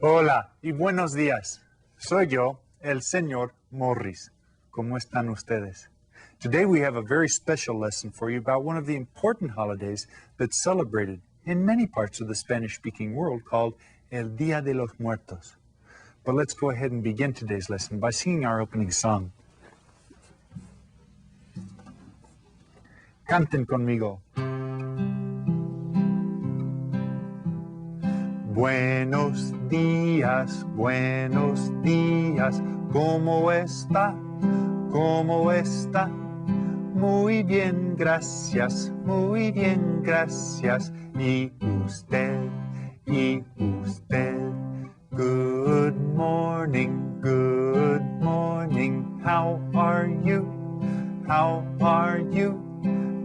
Hola y buenos días. Soy yo, el señor Morris. ¿Cómo están ustedes? Today we have a very special lesson for you about one of the important holidays that's celebrated in many parts of the Spanish-speaking world called El Día de los Muertos. But let's go ahead and begin today's lesson by singing our opening song. Canten conmigo. Buenos días, ¿cómo está? ¿Cómo está? Muy bien, gracias, muy bien, gracias. ¿Y usted? ¿Y usted? Good morning, how are you? How are you?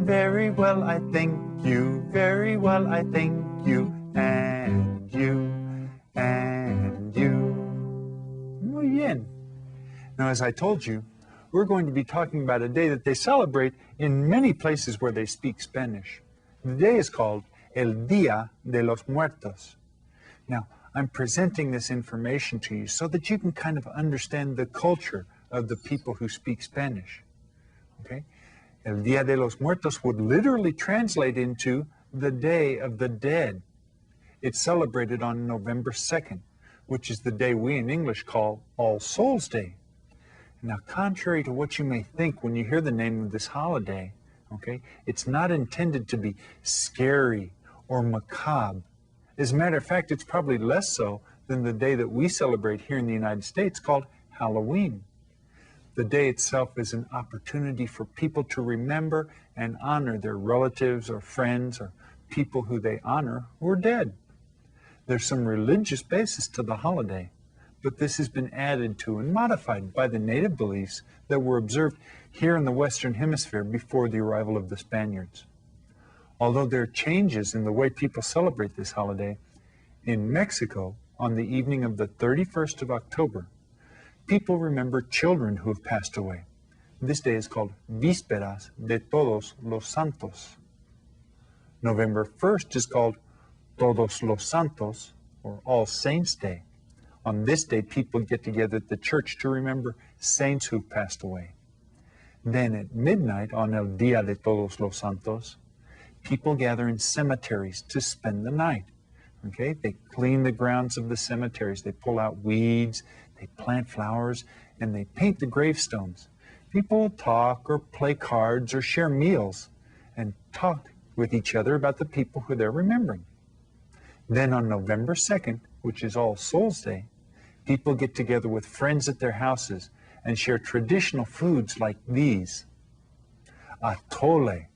Very well, I thank you, very well, I thank you. And you, and you. Muy bien. Now, as I told you, we're going to be talking about a day that they celebrate in many places where they speak Spanish. The day is called El Día de los Muertos. Now, I'm presenting this information to you so that you can kind of understand the culture of the people who speak Spanish. Okay? El Día de los Muertos would literally translate into the Day of the Dead. It's celebrated on November 2nd, which is the day we in English call All Souls Day. Now, contrary to what you may think when you hear the name of this holiday, okay, it's not intended to be scary or macabre. As a matter of fact, it's probably less so than the day that we celebrate here in the United States called Halloween. The day itself is an opportunity for people to remember and honor their relatives or friends or people who they honor who are dead. There's some religious basis to the holiday, but this has been added to and modified by the native beliefs that were observed here in the Western Hemisphere before the arrival of the Spaniards. Although there are changes in the way people celebrate this holiday, in Mexico, on the evening of the 31st of October, people remember children who have passed away. This day is called Vísperas de Todos los Santos. November 1st is called Todos los Santos, or All Saints Day. On this day, people get together at the church to remember saints who've passed away. Then at midnight, on El Día de Todos los Santos, people gather in cemeteries to spend the night. Okay? They clean the grounds of the cemeteries. They pull out weeds, they plant flowers, and they paint the gravestones. People talk or play cards or share meals and talk with each other about the people who they're remembering. Then on November 2nd, which is All Souls Day, people get together with friends at their houses and share traditional foods like these. Atole,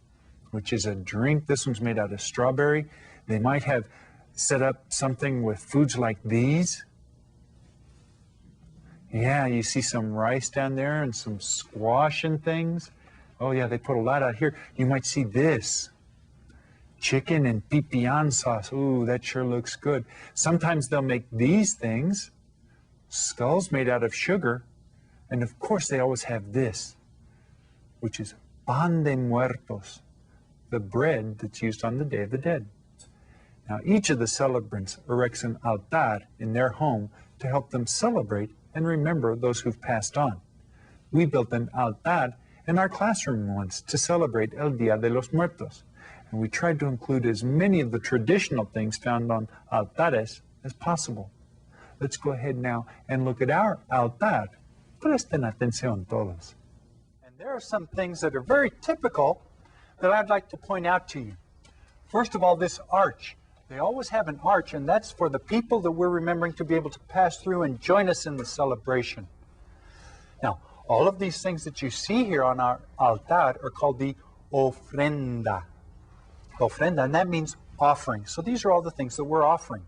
which is a drink. This one's made out of strawberry. They might have set up something with foods like these. Yeah, you see some rice down there and some squash and things. Oh yeah, they put a lot out here. You might see this. Chicken and pipián sauce. Ooh, that sure looks good. Sometimes they'll make these things, skulls made out of sugar, and of course they always have this, which is pan de muertos, the bread that's used on the Day of the Dead. Now, each of the celebrants erects an altar in their home to help them celebrate and remember those who've passed on. We built an altar in our classroom once to celebrate El Día de los Muertos. And we tried to include as many of the traditional things found on altares as possible. Let's go ahead now and look at our altar. Presten atención todos. And there are some things that are very typical that I'd like to point out to you. First of all, this arch. They always have an arch, and that's for the people that we're remembering to be able to pass through and join us in the celebration. Now, all of these things that you see here on our altar are called the ofrenda. Ofrenda, and that means offering. So these are all the things that we're offering.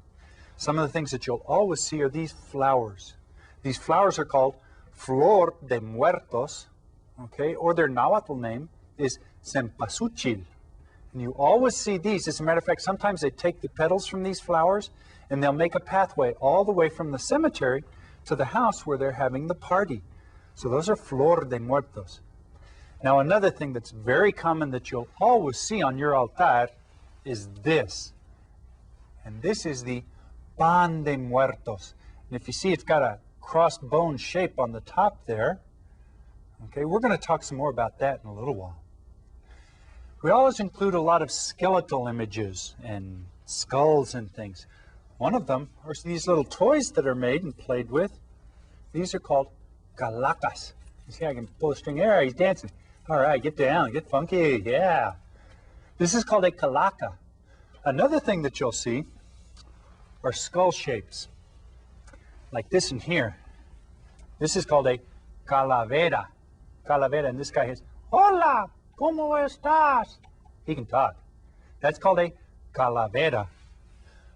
Some of the things that you'll always see are these flowers. These flowers are called Flor de Muertos, okay, or their Nahuatl name is Cempasúchil. And you always see these. As a matter of fact, sometimes they take the petals from these flowers and they'll make a pathway all the way from the cemetery to the house where they're having the party. So those are Flor de Muertos. Now, another thing that's very common that you'll always see on your altar is this. And this is the pan de muertos. And if you see, it's got a crossbone shape on the top there. Okay, we're going to talk some more about that in a little while. We always include a lot of skeletal images and skulls and things. One of them are these little toys that are made and played with. These are called calacas. You see, I can pull a string there. He's dancing. All right, get down, get funky. Yeah. This is called a calaca. Another thing that you'll see are skull shapes, like this in here. This is called a calavera. Calavera, and this guy is, Hola, ¿cómo estás? He can talk. That's called a calavera.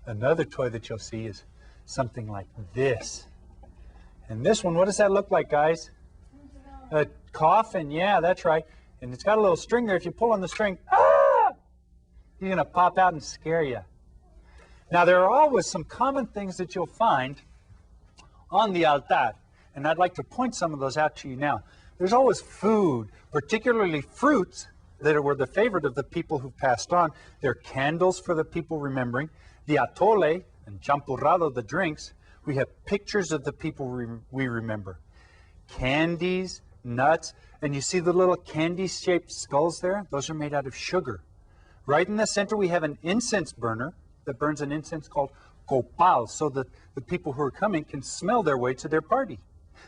Another toy that you'll see is something like this. And this one, what does that look like, guys? A coffin, yeah, that's right. And it's got a little string there. If you pull on the string, he's going to pop out and scare you. Now, there are always some common things that you'll find on the altar, and I'd like to point some of those out to you now. There's always food, particularly fruits that were the favorite of the people who passed on. There are candles for the people remembering. The atole and champurrado, the drinks. We have pictures of the people we remember. Candies, nuts, and you see the little candy-shaped skulls there? Those are made out of sugar. Right in the center, we have an incense burner that burns an incense called copal, so that the people who are coming can smell their way to their party.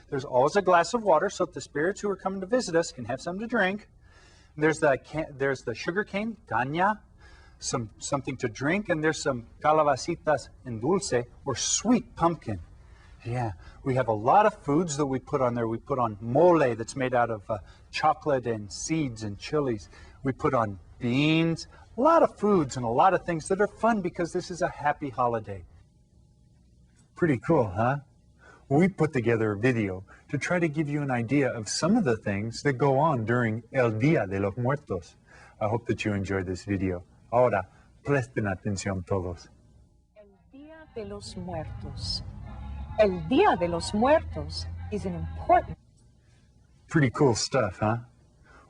There's always a glass of water so that the spirits who are coming to visit us can have something to drink. There's the sugar cane, caña, something to drink, and there's some calabacitas en dulce, or sweet pumpkin. Yeah, we have a lot of foods that we put on there. We put on mole that's made out of chocolate and seeds and chilies. We put on beans, a lot of foods and a lot of things that are fun because this is a happy holiday. Pretty cool, huh? We put together a video to try to give you an idea of some of the things that go on during El Día de los Muertos. I hope that you enjoyed this video. Ahora, presten atención todos. El Día de los Muertos. El Día de los Muertos is an important... Pretty cool stuff, huh?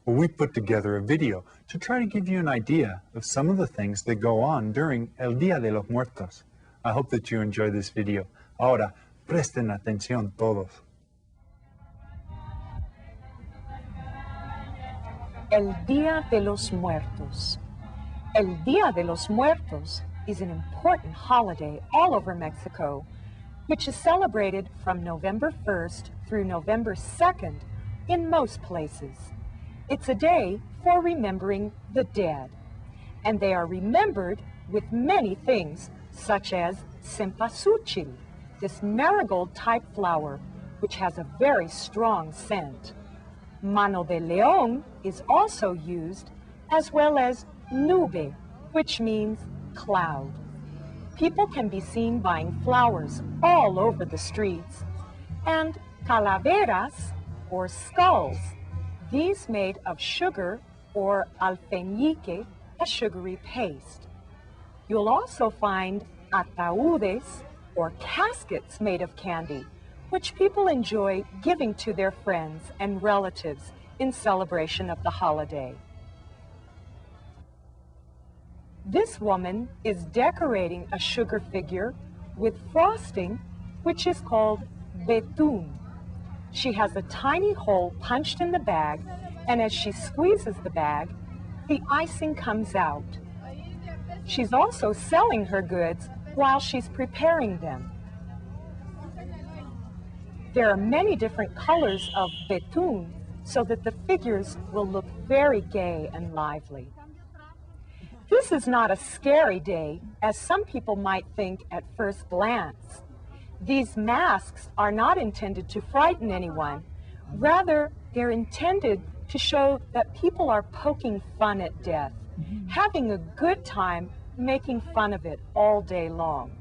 Well, we put together a video to try to give you an idea of some of the things that go on during El Día de los Muertos. I hope that you enjoy this video. Ahora, presten atención todos. El Día de los Muertos. El Día de los Muertos is an important holiday all over Mexico, which is celebrated from November 1st through November 2nd in most places. It's a day for remembering the dead, and they are remembered with many things, such as cempasúchil, this marigold-type flower, which has a very strong scent. Mano de león is also used, as well as nube, which means cloud. People can be seen buying flowers all over the streets, and calaveras, or skulls, these made of sugar or alfeñique, a sugary paste. You'll also find ataúdes, or caskets made of candy, which people enjoy giving to their friends and relatives in celebration of the holiday. This woman is decorating a sugar figure with frosting, which is called betún. She has a tiny hole punched in the bag, and as she squeezes the bag, the icing comes out. She's also selling her goods while she's preparing them. There are many different colors of betún so that the figures will look very gay and lively. This is not a scary day, as some people might think at first glance. These masks are not intended to frighten anyone. Rather, they're intended to show that people are poking fun at death, having a good time making fun of it all day long.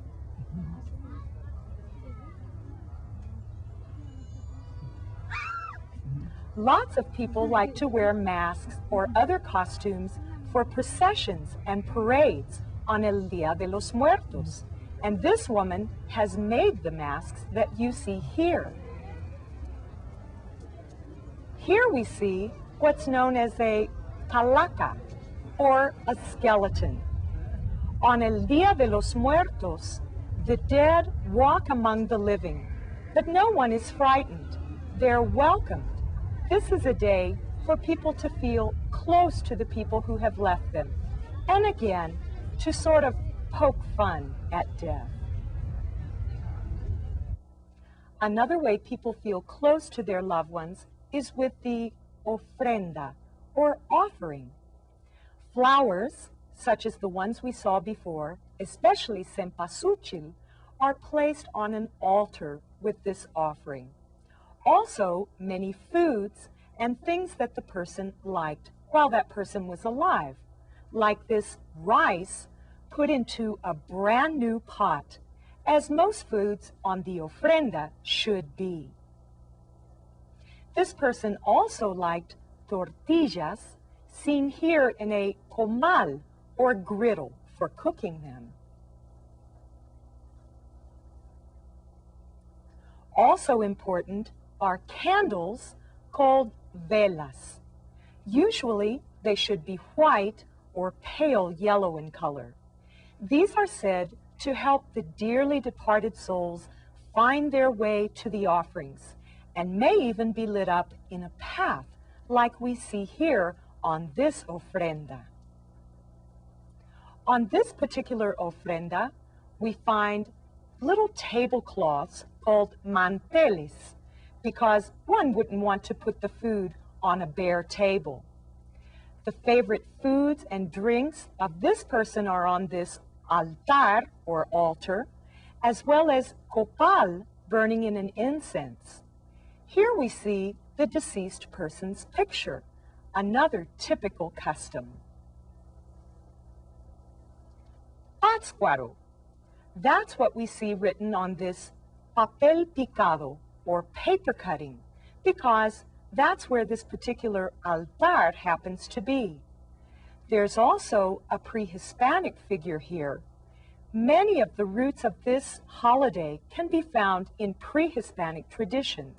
Lots of people like to wear masks or other costumes for processions and parades on El Día de los Muertos. And this woman has made the masks that you see here. Here we see what's known as a calaca, or a skeleton. On El Día de los Muertos, The dead walk among the living, but no one is frightened. They're welcomed. This is a day for people to feel close to the people who have left them, and again, to sort of poke fun at death. Another way people feel close to their loved ones is with the ofrenda, or offering. Flowers, such as the ones we saw before, especially cempasúchil, are placed on an altar with this offering. Also, many foods and things that the person liked while that person was alive, like this rice put into a brand new pot, as most foods on the ofrenda should be. This person also liked tortillas, seen here in a comal, or griddle, for cooking them. Also important are candles called velas. Usually they should be white or pale yellow in color. These are said to help the dearly departed souls find their way to the offerings, and may even be lit up in a path like we see here on this ofrenda. On this particular ofrenda, we find little tablecloths called manteles, because one wouldn't want to put the food on a bare table. The favorite foods and drinks of this person are on this altar, or altar, as well as copal, burning in an incense. Here we see the deceased person's picture, another typical custom. Pátzcuaro. That's what we see written on this papel picado, or paper cutting, because that's where this particular altar happens to be. There's also a pre-Hispanic figure here. Many of the roots of this holiday can be found in pre-Hispanic traditions.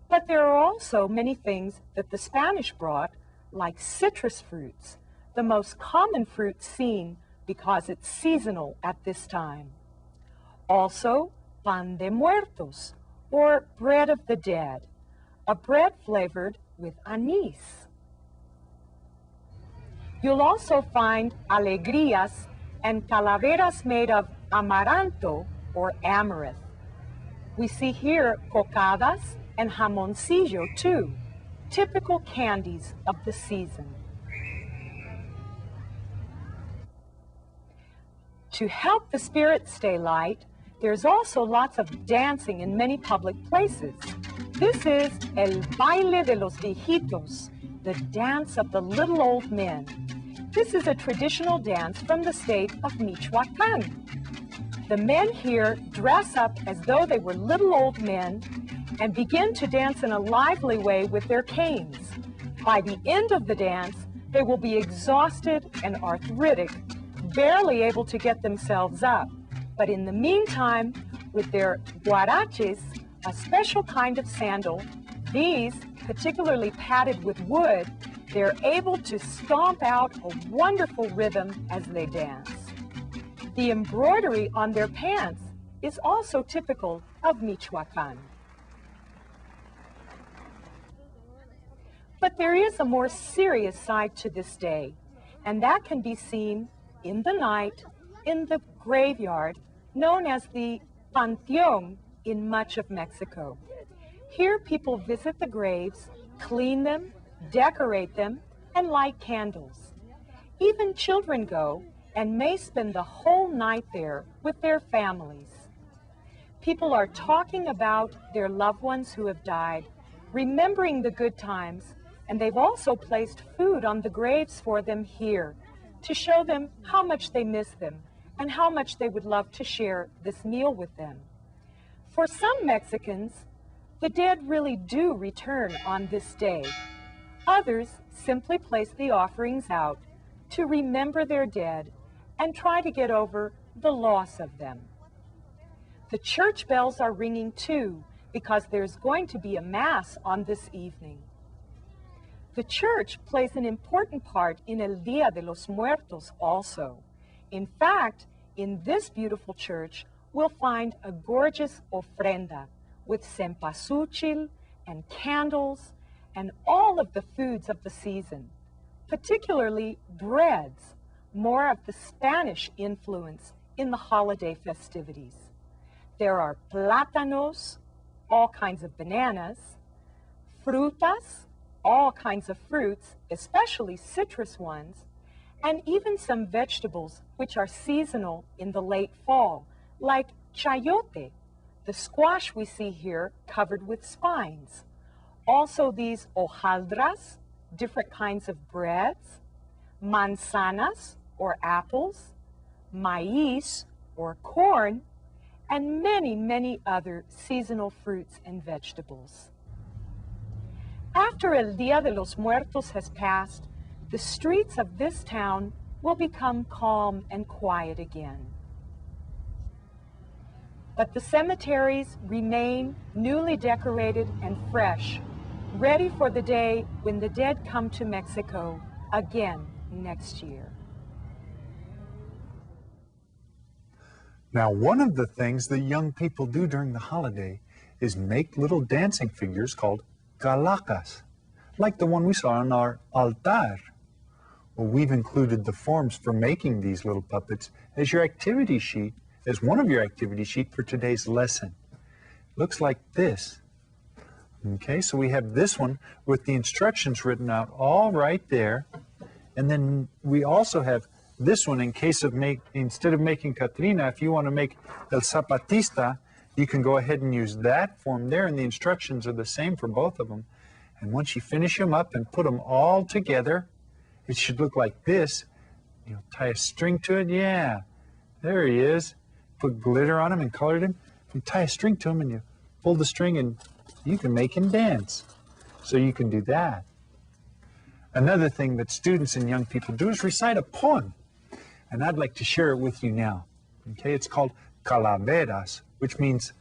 But there are also many things that the Spanish brought, like citrus fruits, the most common fruit seen because it's seasonal at this time. Also, pan de muertos, or bread of the dead, a bread flavored with anise. You'll also find alegrías and calaveras made of amaranto, or amaranth. We see here cocadas and jamoncillo too, typical candies of the season. To help the spirits stay light, there's also lots of dancing in many public places. This is el baile de los viejitos, the dance of the little old men. This is a traditional dance from the state of Michoacán. The men here dress up as though they were little old men and begin to dance in a lively way with their canes. By the end of the dance, they will be exhausted and arthritic, barely able to get themselves up. But in the meantime, with their guaraches, a special kind of sandal, these particularly padded with wood, they're able to stomp out a wonderful rhythm as they dance. The embroidery on their pants is also typical of Michoacán. But there is a more serious side to this day, and that can be seen in the night in the graveyard known as the Panteón in much of Mexico. Here people visit the graves, clean them, decorate them, and light candles. Even children go and may spend the whole night there with their families. People are talking about their loved ones who have died, remembering the good times, and they've also placed food on the graves for them here to show them how much they miss them and how much they would love to share this meal with them. For some Mexicans, the dead really do return on this day. Others simply place the offerings out to remember their dead and try to get over the loss of them. The church bells are ringing too, because there's going to be a mass on this evening. The church plays an important part in El Día de los Muertos also. In fact, in this beautiful church, we'll find a gorgeous ofrenda with cempasúchil and candles and all of the foods of the season, particularly breads, more of the Spanish influence in the holiday festivities. There are plátanos, all kinds of bananas, frutas, all kinds of fruits, especially citrus ones, and even some vegetables which are seasonal in the late fall, like chayote, the squash we see here covered with spines. Also these hojaldras, different kinds of breads, manzanas, or apples, maíz, or corn, and many, many other seasonal fruits and vegetables. After El Día de los Muertos has passed, the streets of this town will become calm and quiet again. But the cemeteries remain newly decorated and fresh, ready for the day when the dead come to Mexico again next year. Now, one of the things that young people do during the holiday is make little dancing figures called calacas, like the one we saw on our altar. Well, we've included the forms for making these little puppets as your activity sheet, as one of your activity sheet for today's lesson. Looks like this. Okay, so we have this one with the instructions written out all right there. And then we also have this one in case of instead of making Catrina, if you want to make El Zapatista, you can go ahead and use that form there, and the instructions are the same for both of them. And once you finish them up and put them all together, it should look like this. You know, tie a string to it. Yeah, there he is. Put glitter on him and colored him. You tie a string to him and you pull the string and you can make him dance. So you can do that. Another thing that students and young people do is recite a poem. And I'd like to share it with you now. Okay, it's called Calaveras, which means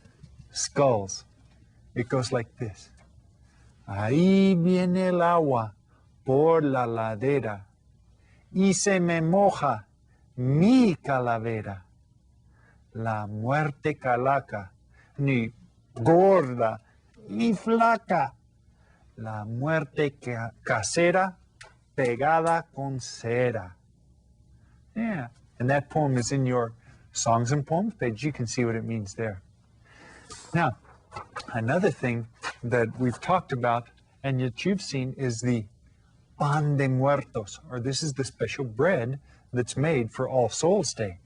skulls. It goes like this. Ahí viene el agua por la ladera y se me moja mi calavera. La muerte calaca, ni gorda, ni flaca. La muerte casera pegada con cera. Yeah, and that poem is in your Songs and Poems page. You can see what it means there. Now, another thing that we've talked about and that you've seen is the Pan de Muertos, or this is the special bread that's made for All Souls Day.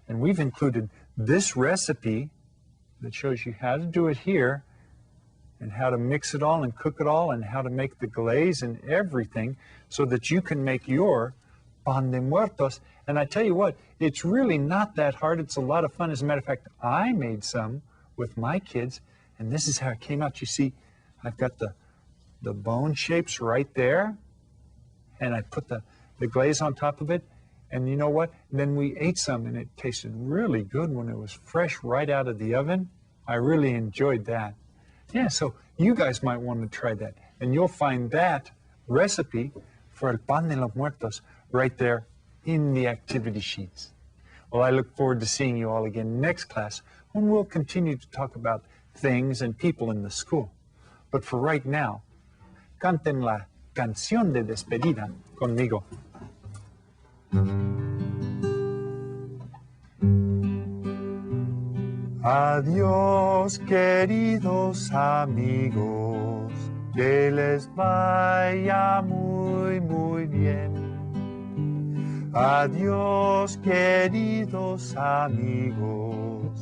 And we've included this recipe that shows you how to do it here and how to mix it all and cook it all and how to make the glaze and everything so that you can make your Pan de Muertos. And I tell you what, it's really not that hard. It's a lot of fun. As a matter of fact, I made some with my kids, and this is how it came out. You see, I've got the bone shapes right there, and I put the glaze on top of it. And you know what? Then we ate some, and it tasted really good when it was fresh right out of the oven. I really enjoyed that. Yeah, so you guys might want to try that. And you'll find that recipe for El Pan de los Muertos right there in the activity sheets. Well, I look forward to seeing you all again next class when we'll continue to talk about things and people in the school. But for right now, canten la canción de despedida conmigo. Adiós, queridos amigos, que les vaya muy, muy bien. Adiós, queridos amigos,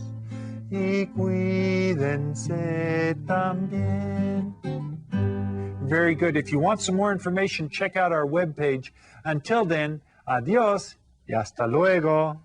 y cuídense también. Very good. If you want some more information, check out our webpage. Until then, adiós y hasta luego.